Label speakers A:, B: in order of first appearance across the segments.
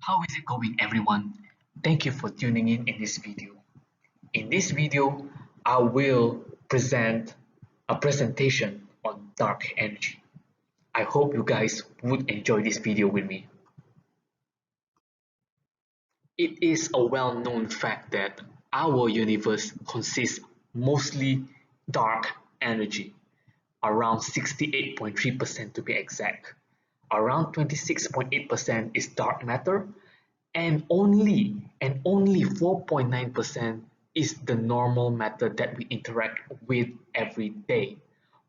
A: How is it going, everyone? Thank you for tuning in this video. In this video, I will present a presentation on dark energy. I hope you guys would enjoy this video with me. It is a well-known fact that our universe consists mostly dark energy, around 68.3% to be exact. Around 26.8% is dark matter, and only 4.9% is the normal matter that we interact with every day.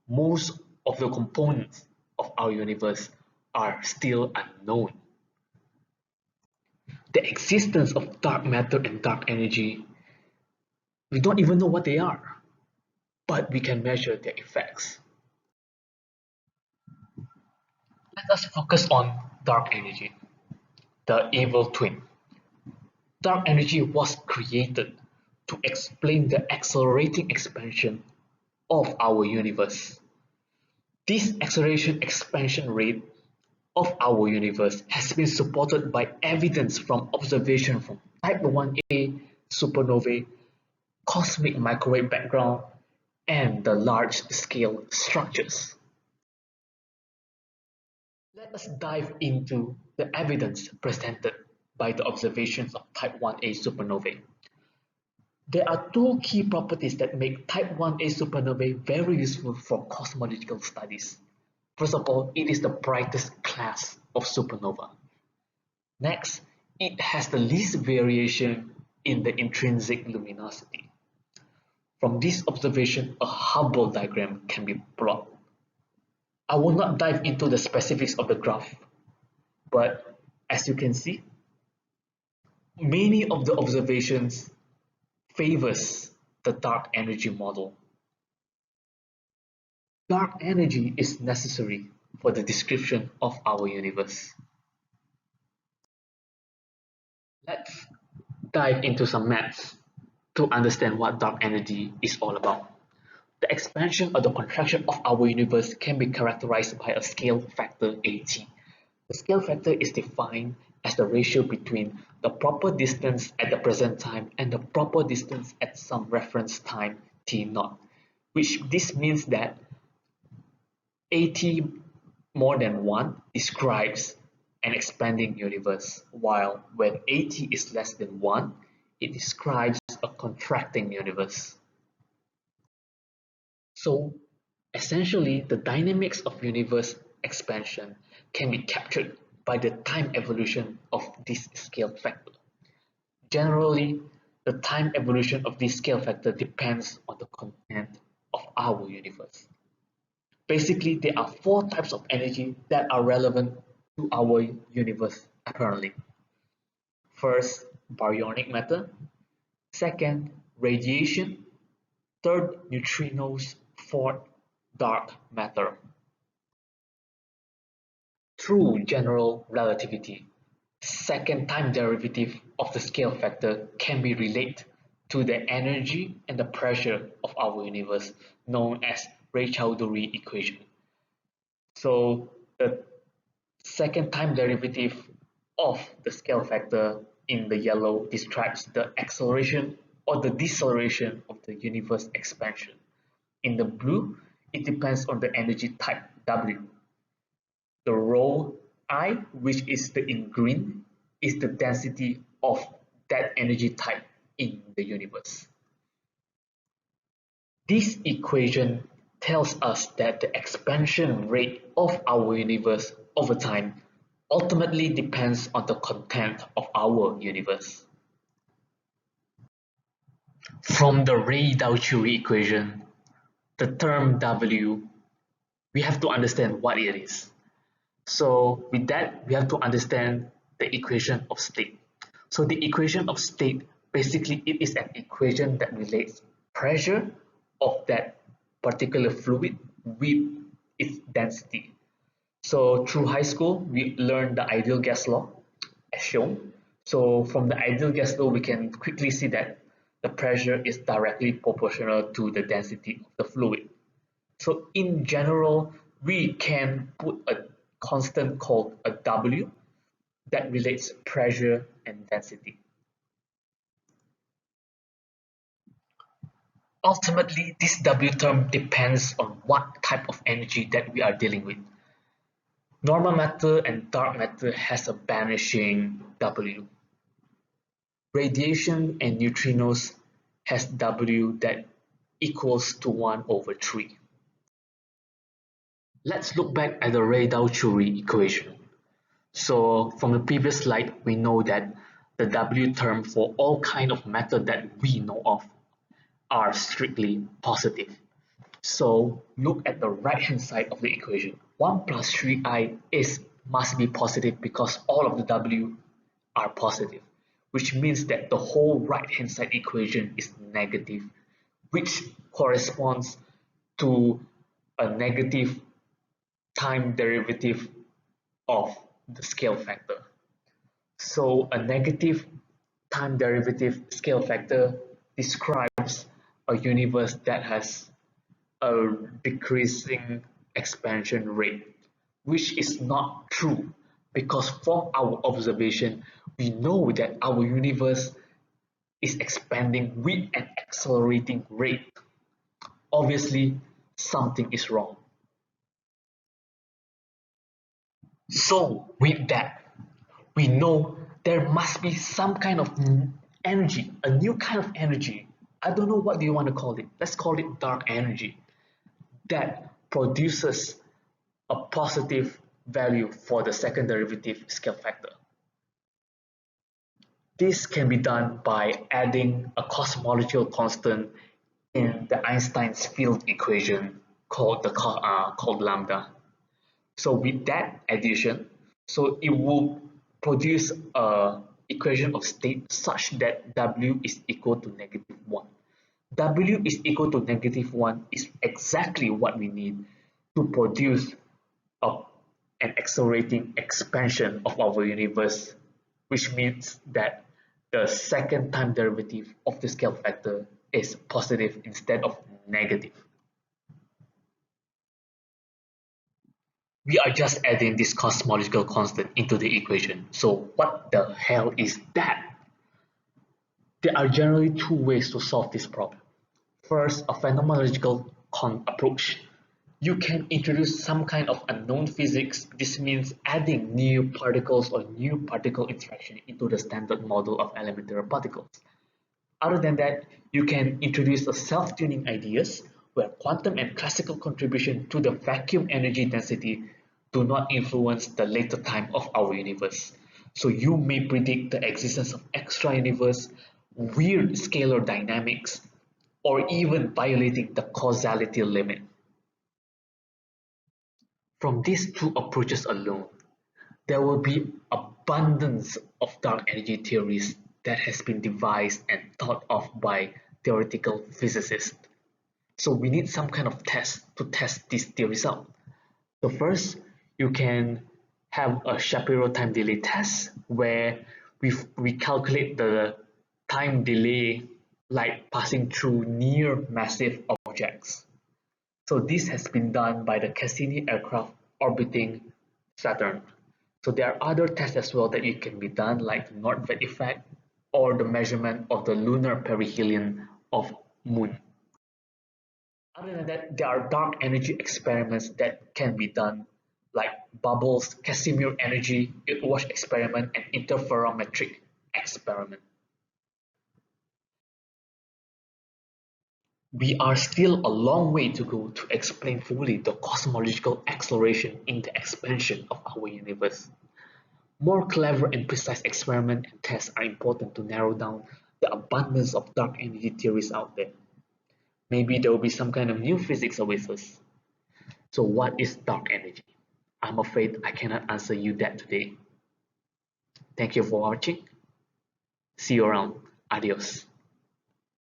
A: Most of the components of our universe are still unknown. The existence of dark matter and dark energy, we don't even know what they are, but we can measure their effects. Let us focus on dark energy, the evil twin. Dark energy was created to explain the accelerating expansion of our universe. This acceleration expansion rate of our universe has been supported by evidence from observation from type 1a supernovae, cosmic microwave background, and the large-scale structures. Let us dive into the evidence presented by the observations of type 1a supernovae. There are two key properties that make type 1a supernovae very useful for cosmological studies. First of all, it is the brightest class of supernova. Next, it has the least variation in the intrinsic luminosity. From this observation, a Hubble diagram can be plotted. I will not dive into the specifics of the graph, but as you can see, many of the observations favors the dark energy model. Dark energy is necessary for the description of our universe. Let's dive into some maths to understand what dark energy is all about. The expansion or the contraction of our universe can be characterized by a scale factor AT. The scale factor is defined as the ratio between the proper distance at the present time and the proper distance at some reference time t0, which this means that AT more than 1 describes an expanding universe, while when AT is less than 1, it describes a contracting universe. So essentially, the dynamics of universe expansion can be captured by the time evolution of this scale factor. Generally, the time evolution of this scale factor depends on the content of our universe. Basically, there are four types of energy that are relevant to our universe apparently. First, baryonic matter. Second, radiation. Third, neutrinos. Fourth, dark matter. Through general relativity, second time derivative of the scale factor can be related to the energy and the pressure of our universe, known as Raychaudhuri equation. So the second time derivative of the scale factor in the yellow describes the acceleration or the deceleration of the universe expansion. In the blue, it depends on the energy type W. The rho I, which is in green, is the density of that energy type in the universe. This equation tells us that the expansion rate of our universe over time ultimately depends on the content of our universe. From the Ray-Dalchuri equation, the term W, we have to understand what it is. So with that, we have to understand the equation of state. So the equation of state, basically it is an equation that relates pressure of that particular fluid with its density. So through high school, we learned the ideal gas law as shown. So from the ideal gas law, we can quickly see that the pressure is directly proportional to the density of the fluid. So in general, we can put a constant called a W that relates pressure and density. Ultimately, this W term depends on what type of energy that we are dealing with. Normal matter and dark matter has a vanishing W. Radiation and neutrinos has W that equals to 1 over 3. Let's look back at the Radau-Curie equation. So from the previous slide, we know that the W term for all kind of matter that we know of are strictly positive. So look at the right hand side of the equation. 1 plus 3i must be positive because all of the W are positive, which means that the whole right hand side equation is negative, which corresponds to a negative time derivative of the scale factor. So a negative time derivative scale factor describes a universe that has a decreasing expansion rate, which is not true because from our observation, we know that our universe is expanding with an accelerating rate. Obviously, something is wrong. So with that, we know there must be some kind of energy, a new kind of energy. I don't know what do you want to call it. Let's call it dark energy that produces a positive value for the second derivative scale factor. This can be done by adding a cosmological constant in the Einstein's field equation called lambda. So with that addition, so it will produce a equation of state such that W is equal to negative 1. W is equal to negative 1 is exactly what we need to produce a, an accelerating expansion of our universe, which means that the second time derivative of the scale factor is positive instead of negative. We are just adding this cosmological constant into the equation. So what the hell is that? There are generally two ways to solve this problem. First, a phenomenological approach. You can introduce some kind of unknown physics. This means adding new particles or new particle interaction into the standard model of elementary particles. Other than that, you can introduce a self-tuning ideas where quantum and classical contribution to the vacuum energy density do not influence the later time of our universe. So you may predict the existence of extra universe, weird scalar dynamics, or even violating the causality limit. From these two approaches alone, there will be abundance of dark energy theories that has been devised and thought of by theoretical physicists. So we need some kind of test to test these theories out. So first, you can have a Shapiro time delay test where we calculate the time delay light passing through near massive objects. So this has been done by the Cassini aircraft orbiting Saturn. So there are other tests as well that it can be done, like the Nordtvedt effect or the measurement of the lunar perihelion of Moon. Other than that, there are dark energy experiments that can be done, like bubbles, Casimir energy, wash experiment, and interferometric experiment. We are still a long way to go to explain fully the cosmological acceleration in the expansion of our universe. More clever and precise experiments and tests are important to narrow down the abundance of dark energy theories out there. Maybe there will be some kind of new physics with us. So what is dark energy? I'm afraid I cannot answer you that today. Thank you for watching. See you around. Adios.